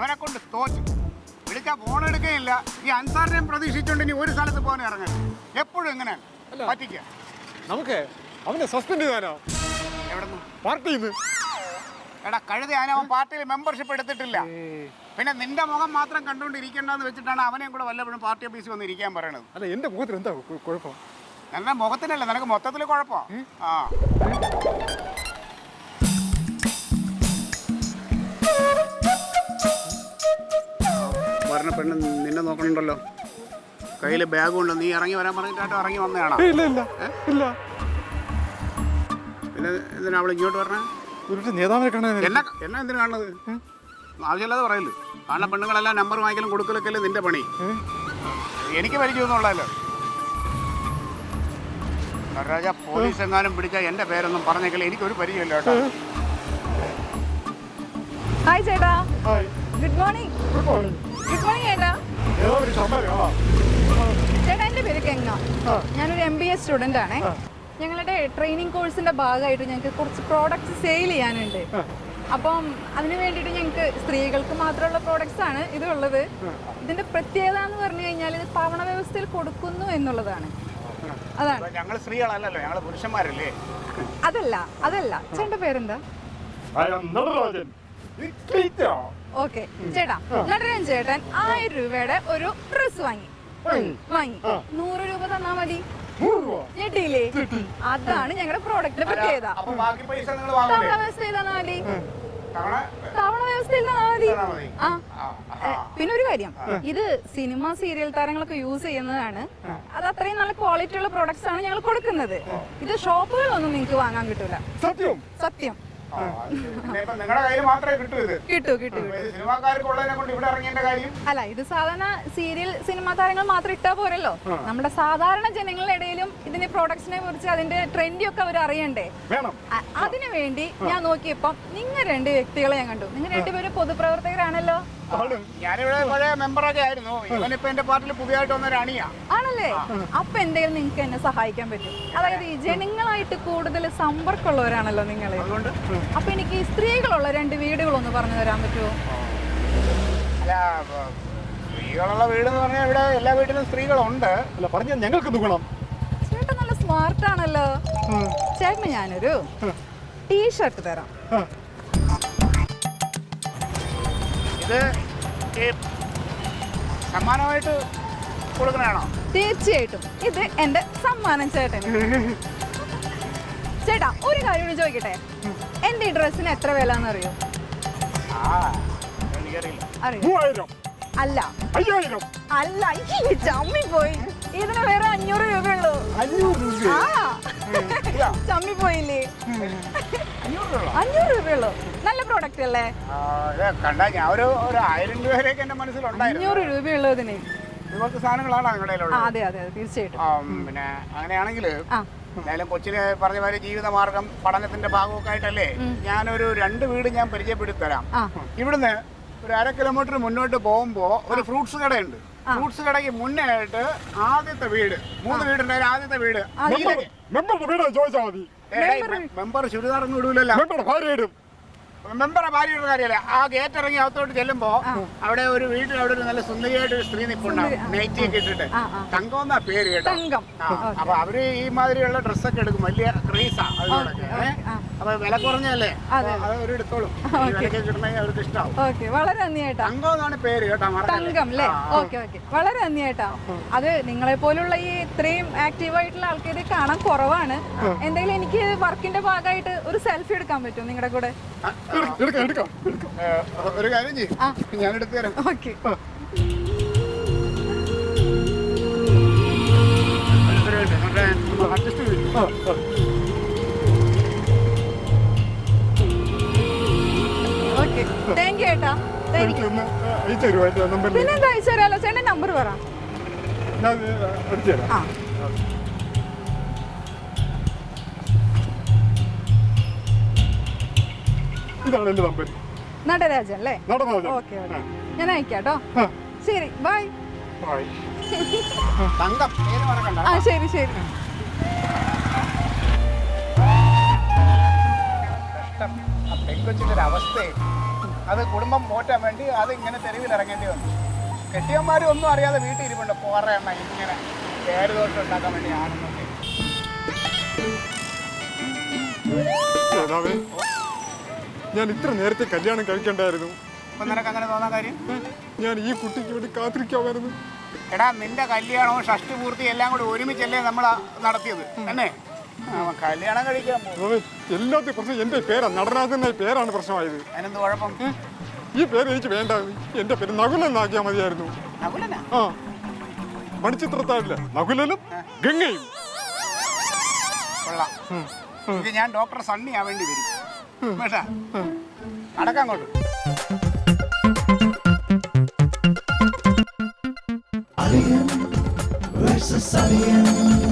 ഇവനെ കൊണ്ട് തോറ്റു. വിളിച്ചാൽ ഫോൺ എടുക്കുകയില്ല. ഈ അൻസാറിനെയും പ്രതീക്ഷിച്ചുകൊണ്ട് ഇനി ഒരു സ്ഥലത്ത് പോകാൻ ഇറങ്ങരുത്. എപ്പോഴും എങ്ങനെയാണ് പറ്റിക്കുക. നമുക്ക് അവനെ സസ്പെൻഡ് ചെയ്യാനോ? എവിടെന്ന്? പാർട്ടിന്ന്. എടാ കഴുതി, അവൻ പാർട്ടിയിൽ മെമ്പർഷിപ്പ് എടുത്തിട്ടില്ല. പിന്നെ നിന്റെ മുഖം മാത്രം കണ്ടുകൊണ്ടിരിക്കേണ്ടെന്ന് വെച്ചിട്ടാണ് അവനെയും കൂടെ വല്ലപ്പോഴും പാർട്ടി ഓഫീസിൽ വന്ന് ഇരിക്കാൻ പറയണത്. അല്ല എന്റെ മുഖത്തിന് എന്താ കുഴപ്പം? നിന്റെ മുഖത്തിനല്ല, നിനക്ക് മൊത്തത്തിൽ കുഴപ്പം. ആ പറഞ്ഞ പെണ്ണ് നിന്നെ നോക്കണുണ്ടല്ലോ, കയ്യിൽ ബാഗും ഉണ്ട്. നീ ഇറങ്ങി വരാൻ പറഞ്ഞിട്ടായിട്ട് ഇറങ്ങി വന്നതാണോ? ഇല്ല. പിന്നെ എന്തിനാ അവൾ ഇങ്ങോട്ട് പറഞ്ഞ? നേതാവിനെ കാണാൻ എന്നെ എന്തിനു കാണുന്നത്? ആവശ്യമില്ലാതെ പറയല്ലോ. കാണുന്ന പെണ്ണുങ്ങളെല്ലാം നമ്പർ വാങ്ങിക്കലും കൊടുക്കലൊക്കെ അല്ലേ നിന്റെ പണി. എനിക്ക് പരിചയമൊന്നും ഉള്ളതല്ലോ. നടരാജ, പോലീസ് എങ്ങാനും പിടിച്ചാൽ എൻ്റെ പേരൊന്നും പറഞ്ഞേക്കല്ലേ. എനിക്കൊരു പരിചയമില്ല കേട്ടോ. ഹായ് ചേട്ടാ. Good morning. ഗുഡ് മോർണിംഗ് ചേട്ടാ. ചേട്ടാ, എൻ്റെ പേര് ഗംഗ. ഞാനൊരു MBA സ്റ്റുഡൻ്റ് ആണ്. ഞങ്ങളുടെ ട്രെയിനിങ് കോഴ്സിന്റെ ഭാഗമായിട്ട് ഞങ്ങൾക്ക് കുറച്ച് പ്രോഡക്റ്റ്സ് സെയിൽ ചെയ്യാനുണ്ട്. അപ്പം അതിന് വേണ്ടിയിട്ട് ഞങ്ങൾക്ക് സ്ത്രീകൾക്ക് മാത്രമുള്ള പ്രോഡക്റ്റ്സ് ആണ് ഇതുള്ളത്. ഇതിന്റെ പ്രത്യേകത എന്ന് പറഞ്ഞു കഴിഞ്ഞാൽ ഇത് പവണ വ്യവസ്ഥയിൽ കൊടുക്കുന്നു എന്നുള്ളതാണ്. അതാണ്. ഞങ്ങൾ സ്ത്രീകളല്ലല്ലോ, ഞങ്ങൾ പുരുഷന്മാരല്ലേ. അതല്ല ചേട്ടൻ്റെ പേരെന്താ? ഓക്കെ ചേട്ടാ, നടരാജൻ ചേട്ടൻ 1000 രൂപയുടെ ഒരു ഡ്രസ് വാങ്ങി 100 രൂപ തന്നാ മതി. ഞെട്ടിയില്ലേ? അതാണ് ഞങ്ങളുടെ പ്രോഡക്റ്റിന്റെ പ്രത്യേകത. തവണ വ്യവസ്ഥയിൽ തന്നാ മതി. ആ പിന്നെ ഒരു കാര്യം, ഇത് സിനിമ സീരിയൽ താരങ്ങളൊക്കെ യൂസ് ചെയ്യുന്നതാണ്. അത് അത്രയും നല്ല ക്വാളിറ്റി ഉള്ള പ്രോഡക്ട്സ് ആണ് ഞങ്ങൾ കൊടുക്കുന്നത്. ഇത് ഷോപ്പുകളൊന്നും നിങ്ങൾക്ക് വാങ്ങാൻ കിട്ടൂല. സത്യം. അല്ല, ഇത് സാധാരണ സീരിയൽ സിനിമാ താരങ്ങൾ മാത്രം ഇട്ടാ പോരല്ലോ. നമ്മുടെ സാധാരണ ജനങ്ങളുടെ ഇടയിലും ഇതിന്റെ പ്രോഡക്ട്സിനെ കുറിച്ച് അതിന്റെ ട്രെൻഡി ഒക്കെ അവർ അറിയണ്ടേ. അതിനു വേണ്ടി ഞാൻ നോക്കിയപ്പം നിങ്ങൾ 2 വ്യക്തികളെ ഞാൻ കണ്ടു. നിങ്ങൾ 2 പേരും പൊതുപ്രവർത്തകരാണല്ലോ. ഞാനിവിടെ പഴയ മെമ്പറൊക്കെ ആയിരുന്നു. ഇവനിപ്പോ എന്റെ പാർട്ടിയിൽ പുതിയതായിട്ട് വന്നൊരു അണിയാ. ആണല്ലേ? അപ്പൊ എന്തെങ്കിലും നിങ്ങൾക്ക് എന്നെ സഹായിക്കാൻ പറ്റും. അതായത് ഈ ജനങ്ങളായിട്ട് കൂടുതൽ സമ്പർക്കമുള്ളവരാണല്ലോ നിങ്ങൾ. അപ്പൊ എനിക്ക് ഈ സ്ത്രീകളുള്ള 2 വീടുകളൊന്ന് പറഞ്ഞു തരാൻ പറ്റുമോ? അല്ല, സ്ത്രീകളുള്ള വീട് എന്ന് പറഞ്ഞാൽ ഇവിടെ എല്ലാ വീട്ടിലും സ്ത്രീകളുണ്ട്. അല്ല പറഞ്ഞാൽ ഞങ്ങൾക്ക് നോക്കണം. ചേട്ടൻ നല്ല സ്മാർട്ട് ആണല്ലോ. ചേട്ടന് ഞാനൊരു ടീഷർട്ട് തരാം. ഇത് സമ്മാനമായിട്ട് കൊടുക്കണാണോ? തീർച്ചയായിട്ടും ഇത് എന്റെ സമ്മാനം ചേട്ടന്. ചേട്ടാ, ഒരു കാര്യം കൂടി ചോദിക്കട്ടെ, എന്റെ ഈ ഡ്രസ്സിന് എത്ര വില എന്നറിയോ? അറിയോ? അല്ല, ചമ്മി പോയി. ഇതിന് വേറെ 500 രൂപയുള്ളൂ. ചമ്മി പോയില്ലേ? 500 രൂപയുള്ളൂ. നല്ല പ്രോഡക്റ്റ് അല്ലേ? 500 രൂപയുള്ളൂ ഇതിന്. അതെ തീർച്ചയായിട്ടും. പിന്നെ അങ്ങനെയാണെങ്കിൽ എന്തായാലും കൊച്ചിന് പറഞ്ഞ മാതിരി ജീവിതമാർഗം പഠനത്തിന്റെ ഭാഗമൊക്കെ ആയിട്ടല്ലേ ഞാനൊരു 2 വീട് ഞാൻ പരിചയപ്പെടുത്തി തരാം. ഇവിടുന്ന് ഒരു 1/2 കിലോമീറ്റർ മുന്നോട്ട് പോകുമ്പോ ഒരു ഫ്രൂട്ട്സ് കടയുണ്ട്. ഫ്രൂട്ട്സ് കടയ്ക്ക് മുന്നേ ആയിട്ട് ആദ്യത്തെ വീട്, 3 വീടുണ്ടായാലും ആദ്യത്തെ വീട് ചോദിച്ചാൽ മതി. മെമ്പർ ചുരിദാറൊന്നും ഇടൂലല്ലോ. മെമ്പറെ ഭാര്യയുടെ കാര്യമല്ല. ആ ഗേറ്റ് ഇറങ്ങി അകത്തോട്ട് ചെല്ലുമ്പോ അവിടെ ഒരു വീട്ടിൽ അവിടെ ഒരു നല്ല സുന്ദരിയായിട്ട് ഒരു സ്ത്രീ നിൽപ്പുണ്ടാവും, നൈറ്റിയൊക്കെ ഇട്ടിട്ട്. തങ്കം എന്നാ പേര് കേട്ടോ. അപ്പൊ അവര് ഈ മാതിരിയുള്ള ഡ്രസ്സൊക്കെ എടുക്കും. വലിയ ക്രേസാ അതിനോടൊക്കെ. അപ്പൊ വില കുറഞ്ഞല്ലേ, അത് ഒരു എടുത്തോളും. വിലക്ക് കിട്ടണമെങ്കിൽ അവർക്ക് ഇഷ്ടമാവും. വളരെ നന്ദിയായിട്ടാ. തങ്കം എന്നാണ് പേര് കേട്ടോ. തങ്കം അല്ലേ? ഓക്കെ. വളരെ നന്ദിയായിട്ടാ. അത് നിങ്ങളെ പോലുള്ള ഈ ഇത്രയും ആക്റ്റീവ് ആയിട്ടുള്ള ആൾക്കാര് കാണാൻ കുറവാണ്. എന്തെങ്കിലും എനിക്ക് വർക്കിന്റെ ഭാഗമായിട്ട് ഒരു സെൽഫി എടുക്കാൻ പറ്റും നിങ്ങളുടെ കൂടെ? ഒരു കാര്യം ചെയ്യും, ഞാൻ എടുത്തു തരാം. ഓക്കെ. ഓക്കെ, താങ്ക് യു ഏട്ടാ. പിന്നെ എന്താ അയച്ചു തരാമല്ലോ. ചേട്ടൻ നമ്പർ പറ. ഇതാണ് എന്റെ നമ്പർ. നടരാജൻ അല്ലേ? ഓക്കെ, ഞാൻ അയക്കാട്ടോ. ശരി, ബൈ. ശരി. പെൺകൊച്ചിന്റെ അവസ്ഥയെ അത് കുടുംബം പോറ്റാൻ വേണ്ടി അത് ഇങ്ങനെ തെരുവിൽ ഇറങ്ങേണ്ടി വന്നു. കെട്ടിയന്മാരും ഒന്നും അറിയാതെ വീട്ടിൽ ഇരിപ്പുണ്ട് പോറെണ്ണ ഇങ്ങനെ പേരുദോഷം ഉണ്ടാക്കാൻ വേണ്ടി ആണെന്നൊക്കെ. നേതാവേ, ഞാൻ ഇത്ര നേരത്തെ കല്യാണം കഴിക്കണ്ടായിരുന്നു. അപ്പൊ നിനക്ക് അങ്ങനെ തോന്നാൻ കാര്യം? ഞാൻ ഈ കുട്ടിക്ക് വേണ്ടി കാത്തിരിക്കാമായിരുന്നു. എടാ നിന്റെ കല്യാണവും ഷഷ്ടി പൂർത്തി എല്ലാം കൂടി ഒരുമിച്ചല്ലേ നമ്മൾ നടത്തിയത് എന്നെ കല്യാണം കഴിക്കാൻ പോകും. എല്ലാത്തിനും പ്രശ്നം എന്റെ പേരാ, നടരാജൻ എന്ന പേരാണ് പ്രശ്നമായത്. അതിനെന്ത് കുഴപ്പം? ഈ പേര് എനിക്ക് വേണ്ട. എന്റെ പേര് നകുലെന്നാക്കിയാൽ മതിയായിരുന്നു. നകുലനാ? ആ, മണിച്ചിത്രത്താഴില്ല നകുലനും ഗംഗയും. കൊള്ളാം. ഇത് ഞാൻ ഡോക്ടർ സണ്ണി ആവേണ്ടി വരും. കേട്ടാ അടക്കാൻ കൊണ്ട് Alien versus Alien.